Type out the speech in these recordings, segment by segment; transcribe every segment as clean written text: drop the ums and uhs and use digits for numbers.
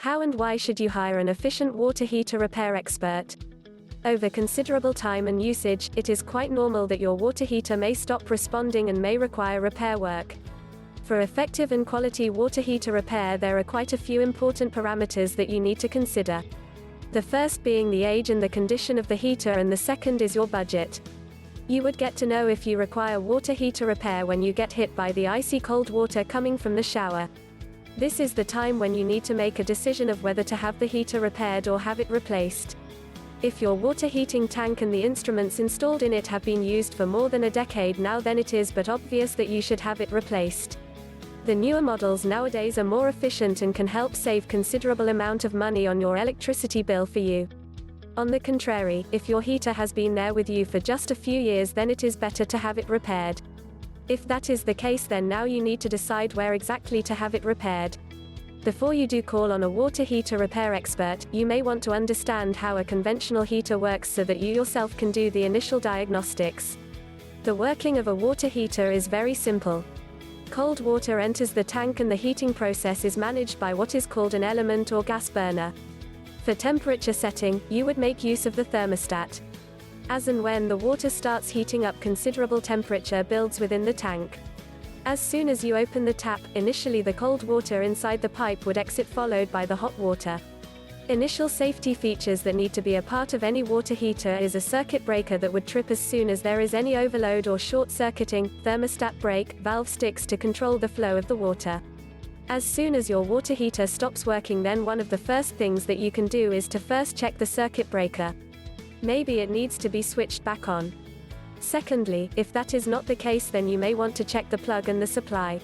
How and why should you hire an efficient water heater repair expert? Over considerable time and usage, it is quite normal that your water heater may stop responding and may require repair work. For effective and quality water heater repair, there are quite a few important parameters that you need to consider. The first being the age and the condition of the heater, and the second is your budget. You would get to know if you require water heater repair when you get hit by the icy cold water coming from the shower. This is the time when you need to make a decision of whether to have the heater repaired or have it replaced. If your water heating tank and the instruments installed in it have been used for more than a decade now, then it is but obvious that you should have it replaced. The newer models nowadays are more efficient and can help save considerable amount of money on your electricity bill for you. On the contrary, if your heater has been there with you for just a few years, then it is better to have it repaired. If that is the case, then now you need to decide where exactly to have it repaired. Before you do call on a water heater repair expert, you may want to understand how a conventional heater works so that you yourself can do the initial diagnostics. The working of a water heater is very simple. Cold water enters the tank and the heating process is managed by what is called an element or gas burner. For temperature setting, you would make use of the thermostat. As and when the water starts heating up, considerable temperature builds within the tank. As soon as you open the tap, initially the cold water inside the pipe would exit, followed by the hot water. Initial safety features that need to be a part of any water heater is a circuit breaker that would trip as soon as there is any overload or short-circuiting, thermostat brake, valve sticks to control the flow of the water. As soon as your water heater stops working, then one of the first things that you can do is to first check the circuit breaker. Maybe it needs to be switched back on. Secondly, if that is not the case, then you may want to check the plug and the supply.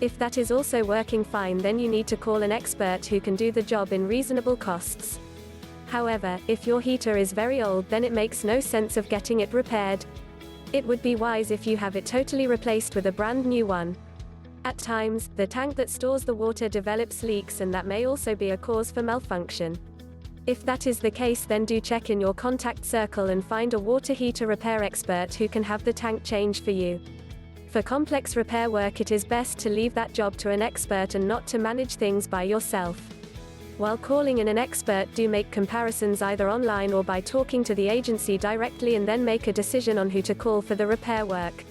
If that is also working fine, then you need to call an expert who can do the job in reasonable costs. However, if your heater is very old, then it makes no sense of getting it repaired. It would be wise if you have it totally replaced with a brand new one. At times, the tank that stores the water develops leaks, and that may also be a cause for malfunction. If that is the case, then do check in your contact circle and find a water heater repair expert who can have the tank changed for you. For complex repair work, it is best to leave that job to an expert and not to manage things by yourself. While calling in an expert, do make comparisons either online or by talking to the agency directly, and then make a decision on who to call for the repair work.